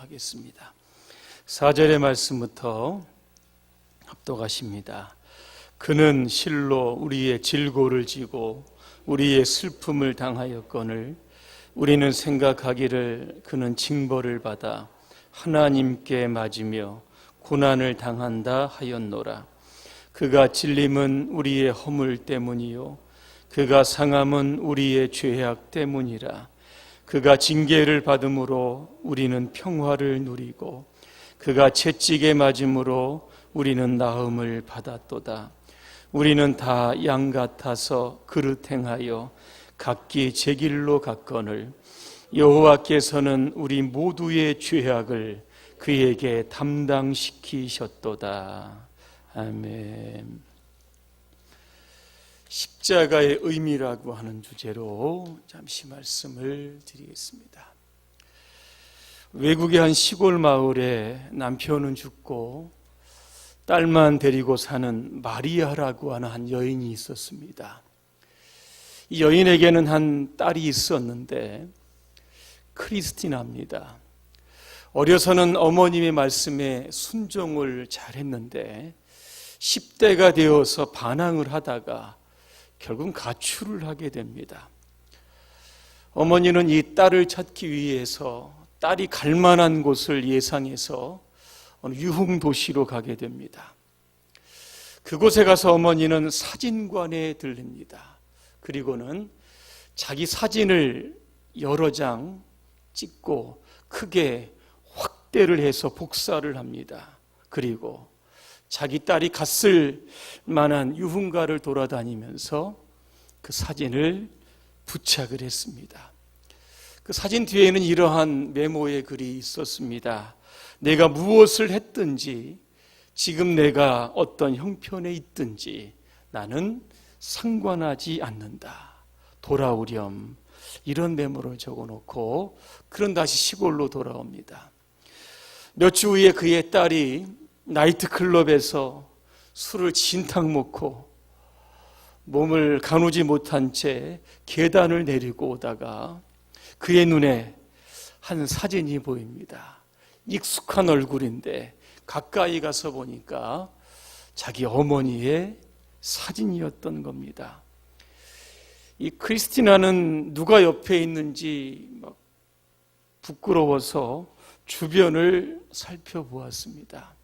하겠습니다. 4절의 말씀부터 합독하십니다. 그는 실로 우리의 질고를 지고 우리의 슬픔을 당하였거늘 우리는 생각하기를 그는 징벌을 받아 하나님께 맞으며 고난을 당한다 하였노라. 그가 찔림은 우리의 허물 때문이요 그가 상함은 우리의 죄악 때문이라. 그가 징계를 받음으로 우리는 평화를 누리고 그가 채찍에 맞음으로 우리는 나음을 받았도다. 우리는 다 양 같아서 그릇 행하여 각기 제 길로 갔거늘 여호와께서는 우리 모두의 죄악을 그에게 담당시키셨도다. 아멘. 십자가의 의미라고 하는 주제로 잠시 말씀을 드리겠습니다. 외국의 한 시골 마을에 남편은 죽고 딸만 데리고 사는 마리아라고 하는 한 여인이 있었습니다. 이 여인에게는 한 딸이 있었는데 크리스티나입니다. 어려서는 어머님의 말씀에 순종을 잘했는데 10대가 되어서 반항을 하다가 결국 가출을 하게 됩니다. 어머니는 이 딸을 찾기 위해서 딸이 갈 만한 곳을 예상해서 어느 유흥 도시로 가게 됩니다. 그곳에 가서 어머니는 사진관에 들립니다. 그리고는 자기 사진을 여러 장 찍고 크게 확대를 해서 복사를 합니다. 그리고 자기 딸이 갔을 만한 유흥가를 돌아다니면서 그 사진을 부착을 했습니다. 그 사진 뒤에는 이러한 메모의 글이 있었습니다. 내가 무엇을 했든지 지금 내가 어떤 형편에 있든지 나는 상관하지 않는다. 돌아오렴. 이런 메모를 적어놓고 그런 다시 시골로 돌아옵니다. 몇 주 후에 그의 딸이 나이트클럽에서 술을 진탕 먹고 몸을 가누지 못한 채 계단을 내리고 오다가 그의 눈에 한 사진이 보입니다. 익숙한 얼굴인데 가까이 가서 보니까 자기 어머니의 사진이었던 겁니다. 이 크리스티나는 누가 옆에 있는지 막 부끄러워서 주변을 살펴보았습니다.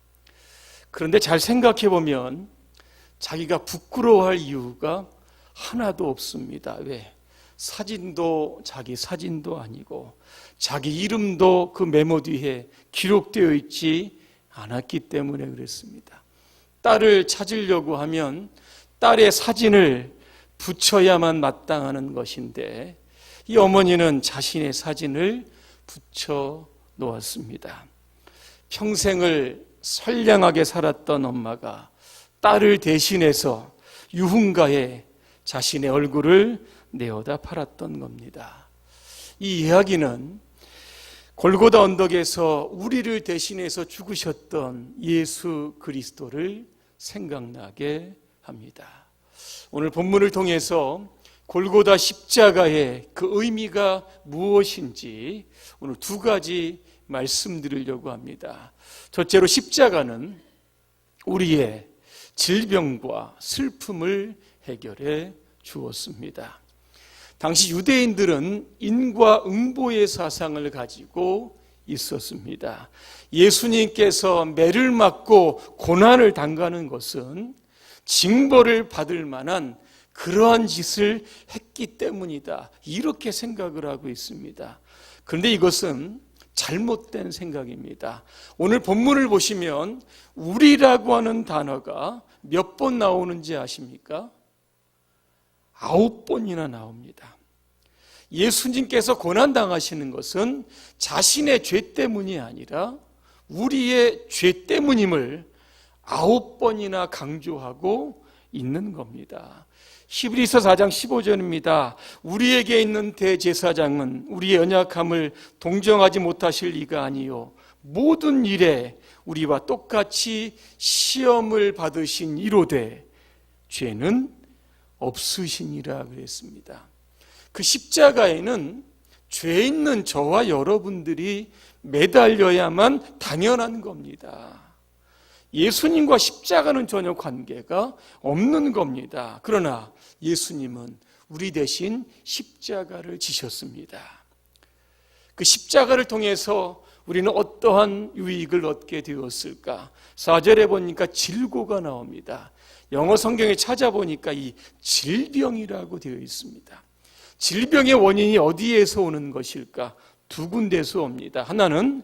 그런데 잘 생각해 보면 자기가 부끄러워할 이유가 하나도 없습니다. 왜? 사진도 자기 사진도 아니고 자기 이름도 그 메모 뒤에 기록되어 있지 않았기 때문에 그랬습니다. 딸을 찾으려고 하면 딸의 사진을 붙여야만 마땅하는 것인데 이 어머니는 자신의 사진을 붙여 놓았습니다. 평생을 선량하게 살았던 엄마가 딸을 대신해서 유흥가에 자신의 얼굴을 내어다 팔았던 겁니다. 이 이야기는 골고다 언덕에서 우리를 대신해서 죽으셨던 예수 그리스도를 생각나게 합니다. 오늘 본문을 통해서 골고다 십자가의 그 의미가 무엇인지 오늘 두 가지 말씀드리려고 합니다. 첫째로 십자가는 우리의 질병과 슬픔을 해결해 주었습니다. 당시 유대인들은 인과응보의 사상을 가지고 있었습니다. 예수님께서 매를 맞고 고난을 당하는 것은 징벌을 받을 만한 그러한 짓을 했기 때문이다. 이렇게 생각을 하고 있습니다. 그런데 이것은 잘못된 생각입니다. 오늘 본문을 보시면 우리라고 하는 단어가 몇 번 나오는지 아십니까? 9번이나 나옵니다. 예수님께서 고난당하시는 것은 자신의 죄 때문이 아니라 우리의 죄 때문임을 9번이나 강조하고 있는 겁니다. 히브리서 4장 15절입니다. 우리에게 있는 대제사장은 우리의 연약함을 동정하지 못하실 리가 아니요 모든 일에 우리와 똑같이 시험을 받으신 이로되 죄는 없으시니라 그랬습니다. 그 십자가에는 죄 있는 저와 여러분들이 매달려야만 당연한 겁니다. 예수님과 십자가는 전혀 관계가 없는 겁니다. 그러나 예수님은 우리 대신 십자가를 지셨습니다. 그 십자가를 통해서 우리는 어떠한 유익을 얻게 되었을까? 4절에 보니까 질고가 나옵니다. 영어 성경에 찾아보니까 이 질병이라고 되어 있습니다. 질병의 원인이 어디에서 오는 것일까? 두 군데에서 옵니다. 하나는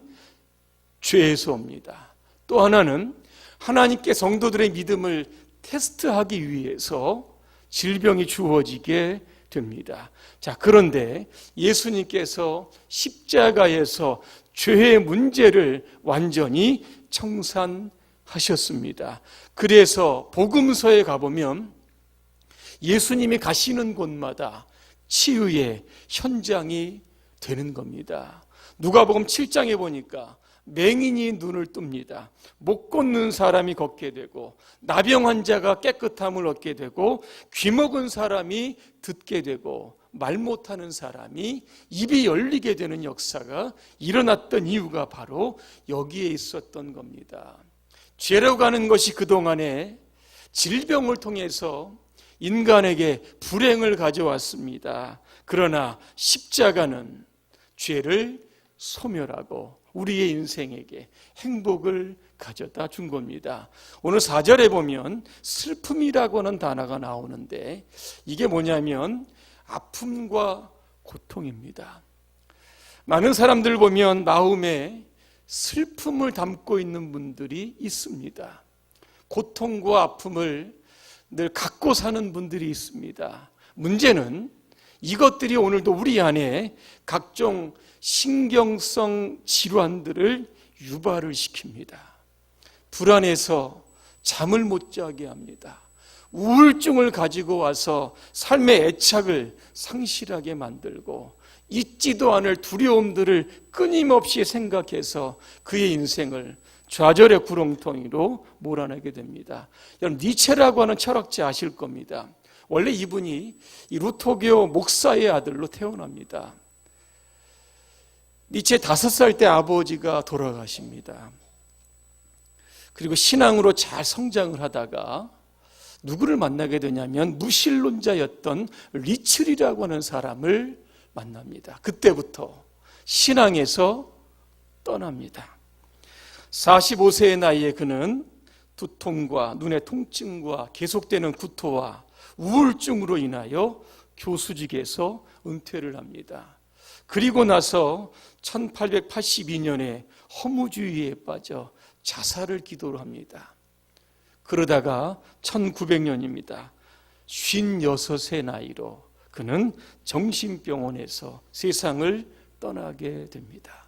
죄에서 옵니다. 또 하나는 하나님께 성도들의 믿음을 테스트하기 위해서 질병이 주어지게 됩니다. 자, 그런데 예수님께서 십자가에서 죄의 문제를 완전히 청산하셨습니다. 그래서 복음서에 가보면 예수님이 가시는 곳마다 치유의 현장이 되는 겁니다. 누가복음 7장에 보니까 맹인이 눈을 뜹니다. 못 걷는 사람이 걷게 되고, 나병 환자가 깨끗함을 얻게 되고, 귀먹은 사람이 듣게 되고, 말 못하는 사람이 입이 열리게 되는 역사가 일어났던 이유가 바로 여기에 있었던 겁니다. 죄로 가는 것이 그동안에 질병을 통해서 인간에게 불행을 가져왔습니다. 그러나 십자가는 죄를 소멸하고 우리의 인생에게 행복을 가져다 준 겁니다. 오늘 4절에 보면 슬픔이라고 하는 단어가 나오는데 이게 뭐냐면 아픔과 고통입니다. 많은 사람들 보면 마음에 슬픔을 담고 있는 분들이 있습니다. 고통과 아픔을 늘 갖고 사는 분들이 있습니다. 문제는 이것들이 오늘도 우리 안에 각종 신경성 질환들을 유발을 시킵니다. 불안해서 잠을 못 자게 합니다. 우울증을 가지고 와서 삶의 애착을 상실하게 만들고 잊지도 않을 두려움들을 끊임없이 생각해서 그의 인생을 좌절의 구렁텅이로 몰아내게 됩니다. 여러분, 니체라고 하는 철학자 아실 겁니다. 원래 이분이 이 루터교 목사의 아들로 태어납니다. 니체 5살 때 아버지가 돌아가십니다. 그리고 신앙으로 잘 성장을 하다가 누구를 만나게 되냐면 무신론자였던 리첼이라고 하는 사람을 만납니다. 그때부터 신앙에서 떠납니다. 45세의 나이에 그는 두통과 눈의 통증과 계속되는 구토와 우울증으로 인하여 교수직에서 은퇴를 합니다. 그리고 나서 1882년에 허무주의에 빠져 자살을 기도를 합니다. 그러다가 1900년입니다. 56세 나이로 그는 정신병원에서 세상을 떠나게 됩니다.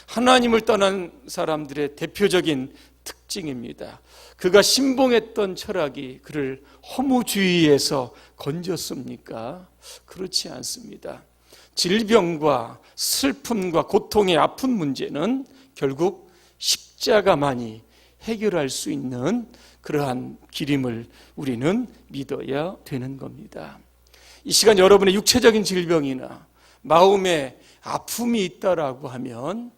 하나님을 떠난 사람들의 대표적인 특징입니다. 그가 신봉했던 철학이 그를 허무주의에서 건졌습니까? 그렇지 않습니다. 질병과 슬픔과 고통의 아픈 문제는 결국 십자가만이 해결할 수 있는 그러한 길임을 우리는 믿어야 되는 겁니다. 이 시간 여러분의 육체적인 질병이나 마음에 아픔이 있다라고 하면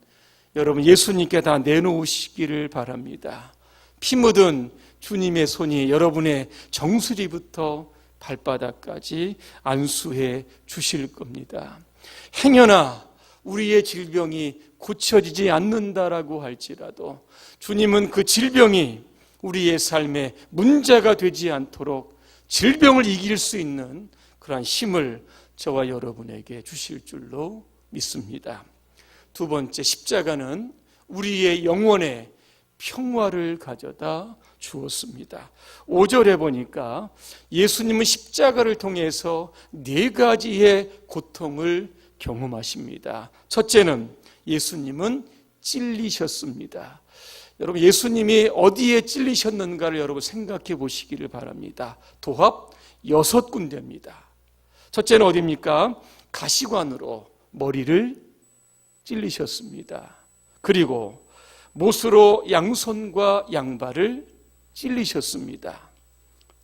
여러분 예수님께 다 내놓으시기를 바랍니다. 피 묻은 주님의 손이 여러분의 정수리부터 발바닥까지 안수해 주실 겁니다. 행여나 우리의 질병이 고쳐지지 않는다라고 할지라도 주님은 그 질병이 우리의 삶에 문제가 되지 않도록 질병을 이길 수 있는 그러한 힘을 저와 여러분에게 주실 줄로 믿습니다. 두 번째, 십자가는 우리의 영혼에 평화를 가져다 주었습니다. 5절에 보니까 예수님은 십자가를 통해서 4가지의 고통을 경험하십니다. 첫째는 예수님은 찔리셨습니다. 여러분, 예수님이 어디에 찔리셨는가를 여러분 생각해 보시기를 바랍니다. 도합 6군데입니다. 첫째는 어디입니까? 가시관으로 머리를 찔리셨습니다. 그리고 못으로 양손과 양발을 찔리셨습니다.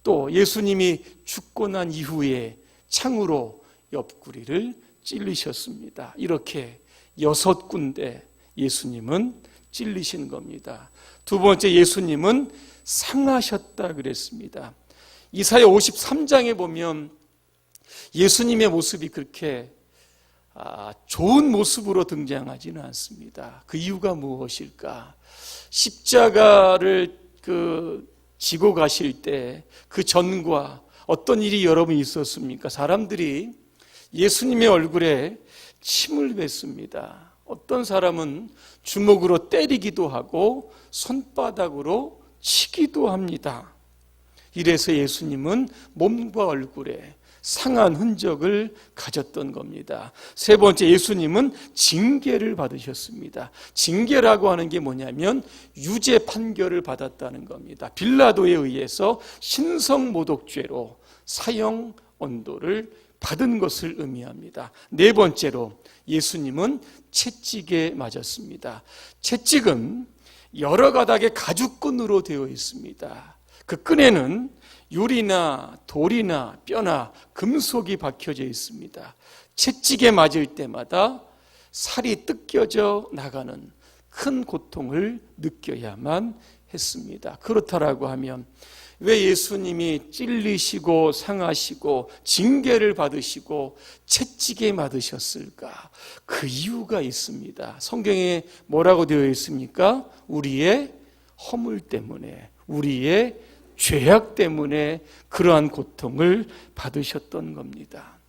또 예수님이 죽고 난 이후에 창으로 옆구리를 찔리셨습니다. 이렇게 6군데 예수님은 찔리신 겁니다. 두 번째, 예수님은 상하셨다 그랬습니다. 이사야 53장에 보면 예수님의 모습이 그렇게 좋은 모습으로 등장하지는 않습니다. 그 이유가 무엇일까? 십자가를 지고 가실 때 그 전과 어떤 일이 여러분 있었습니까? 사람들이 예수님의 얼굴에 침을 뱉습니다. 어떤 사람은 주먹으로 때리기도 하고 손바닥으로 치기도 합니다. 이래서 예수님은 몸과 얼굴에 상한 흔적을 가졌던 겁니다. 세 번째, 예수님은 징계를 받으셨습니다. 징계라고 하는 게 뭐냐면 유죄 판결을 받았다는 겁니다. 빌라도에 의해서 신성모독죄로 사형 언도를 받은 것을 의미합니다. 네 번째로, 예수님은 채찍에 맞았습니다. 채찍은 여러 가닥의 가죽끈으로 되어 있습니다. 그 끈에는 유리나 돌이나 뼈나 금속이 박혀져 있습니다. 채찍에 맞을 때마다 살이 뜯겨져 나가는 큰 고통을 느껴야만 했습니다. 그렇다라고 하면 왜 예수님이 찔리시고 상하시고 징계를 받으시고 채찍에 맞으셨을까? 그 이유가 있습니다. 성경에 뭐라고 되어 있습니까? 우리의 허물 때문에, 우리의 죄악 때문에 그러한 고통을 받으셨던 겁니다.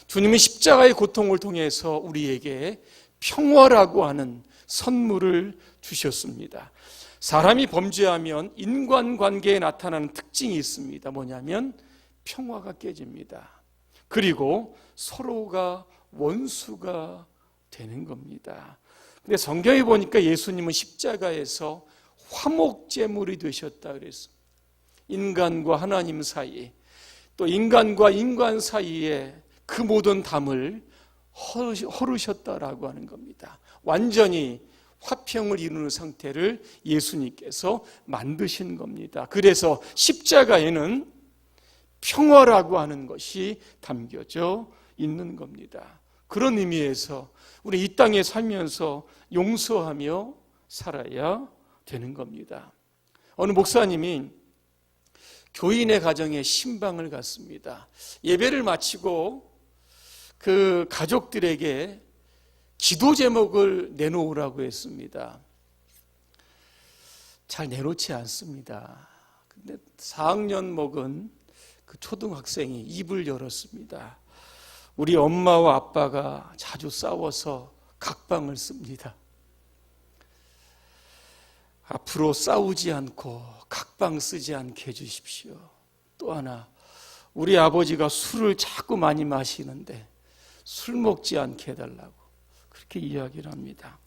주님은 십자가의 고통을 통해서 우리에게 평화라고 하는 선물을 주셨습니다. 사람이 범죄하면 인간관계에 나타나는 특징이 있습니다. 뭐냐면 평화가 깨집니다. 그리고 서로가 원수가 되는 겁니다. 근데 성경에 보니까 예수님은 십자가에서 화목제물이 되셨다 그랬어요. 인간과 하나님 사이, 또 인간과 인간 사이에 그 모든 담을 헐으셨다라고 하는 겁니다. 완전히 화평을 이루는 상태를 예수님께서 만드신 겁니다. 그래서 십자가에는 평화라고 하는 것이 담겨져 있는 겁니다. 그런 의미에서 우리 이 땅에 살면서 용서하며 살아야 되는 겁니다. 어느 목사님이 교인의 가정에 신방을 갔습니다. 예배를 마치고 그 가족들에게 기도 제목을 내놓으라고 했습니다. 잘 내놓지 않습니다. 근데 4학년 먹은 그 초등학생이 입을 열었습니다. 우리 엄마와 아빠가 자주 싸워서 각방을 씁니다. 앞으로 싸우지 않고 각방 쓰지 않게 해주십시오. 또 하나, 우리 아버지가 술을 자꾸 많이 마시는데 술 먹지 않게 해달라고 그렇게 이야기를 합니다.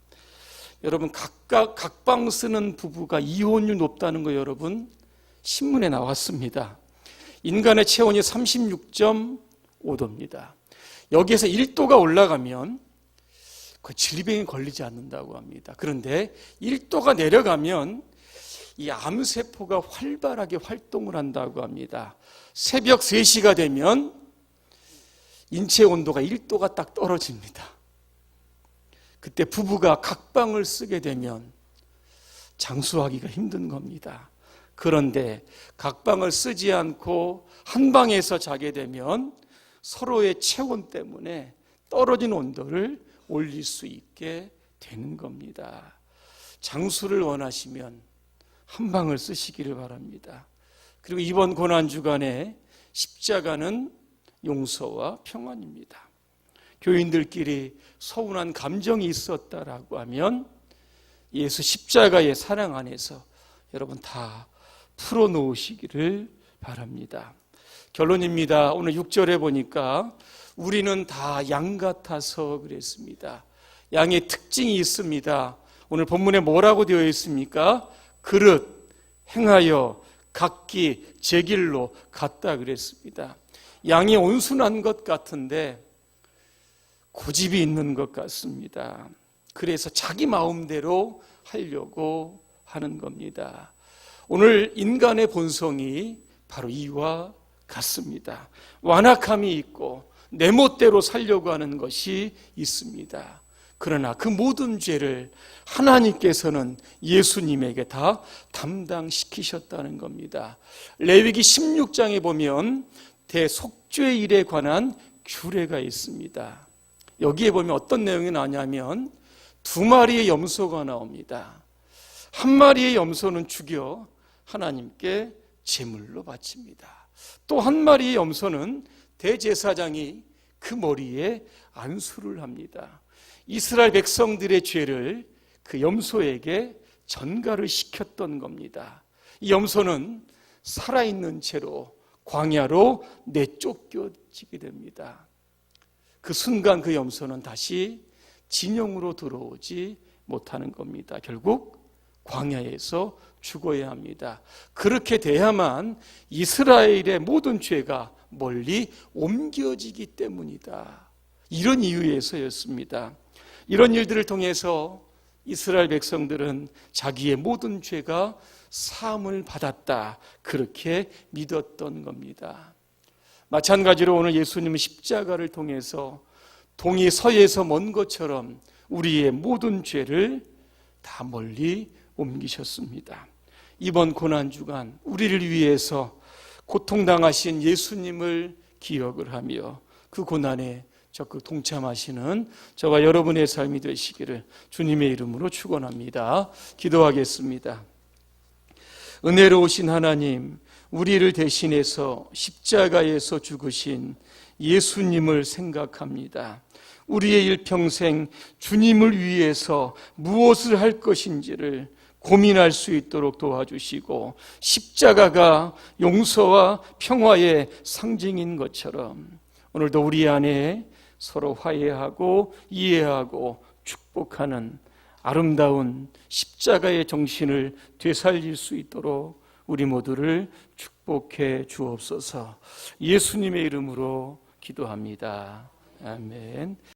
여러분, 각각 각방 쓰는 부부가 이혼율 높다는 거 여러분 신문에 나왔습니다. 인간의 체온이 36.5도입니다. 여기에서 1도가 올라가면 그 질병에 걸리지 않는다고 합니다. 그런데 1도가 내려가면 이 암세포가 활발하게 활동을 한다고 합니다. 새벽 3시가 되면 인체 온도가 1도가 딱 떨어집니다. 그때 부부가 각방을 쓰게 되면 장수하기가 힘든 겁니다. 그런데 각방을 쓰지 않고 한 방에서 자게 되면 서로의 체온 때문에 떨어진 온도를 올릴 수 있게 되는 겁니다. 장수를 원하시면 한 방을 쓰시기를 바랍니다. 그리고 이번 고난주간에 십자가는 용서와 평안입니다. 교인들끼리 서운한 감정이 있었다라고 하면 예수 십자가의 사랑 안에서 여러분 다 풀어놓으시기를 바랍니다. 결론입니다. 오늘 6절에 보니까 우리는 다 양 같아서 그랬습니다. 양의 특징이 있습니다. 오늘 본문에 뭐라고 되어 있습니까? 그릇, 행하여, 각기, 제 길로 갔다 그랬습니다. 양이 온순한 것 같은데 고집이 있는 것 같습니다. 그래서 자기 마음대로 하려고 하는 겁니다. 오늘 인간의 본성이 바로 이와 같습니다. 완악함이 있고 내 멋대로 살려고 하는 것이 있습니다. 그러나 그 모든 죄를 하나님께서는 예수님에게 다 담당시키셨다는 겁니다. 레위기 16장에 보면 대속죄일에 관한 규례가 있습니다. 여기에 보면 어떤 내용이 나오냐면 2마리의 염소가 나옵니다. 1마리의 염소는 죽여 하나님께 제물로 바칩니다. 또 1마리의 염소는 대제사장이 그 머리에 안수를 합니다. 이스라엘 백성들의 죄를 그 염소에게 전가를 시켰던 겁니다. 이 염소는 살아있는 채로 광야로 내쫓겨지게 됩니다. 그 순간 그 염소는 다시 진영으로 들어오지 못하는 겁니다. 결국 광야에서 죽어야 합니다. 그렇게 돼야만 이스라엘의 모든 죄가 멀리 옮겨지기 때문이다. 이런 이유에서였습니다. 이런 일들을 통해서 이스라엘 백성들은 자기의 모든 죄가 사함을 받았다, 그렇게 믿었던 겁니다. 마찬가지로 오늘 예수님은 십자가를 통해서 동이 서에서 먼 것처럼 우리의 모든 죄를 다 멀리 옮기셨습니다. 이번 고난주간 우리를 위해서 고통당하신 예수님을 기억을 하며 그 고난에 적극 동참하시는 저와 여러분의 삶이 되시기를 주님의 이름으로 축원합니다. 기도하겠습니다. 은혜로우신 하나님, 우리를 대신해서 십자가에서 죽으신 예수님을 생각합니다. 우리의 일평생 주님을 위해서 무엇을 할 것인지를 고민할 수 있도록 도와주시고, 십자가가 용서와 평화의 상징인 것처럼 오늘도 우리 안에 서로 화해하고 이해하고 축복하는 아름다운 십자가의 정신을 되살릴 수 있도록 우리 모두를 축복해 주옵소서. 예수님의 이름으로 기도합니다. 아멘.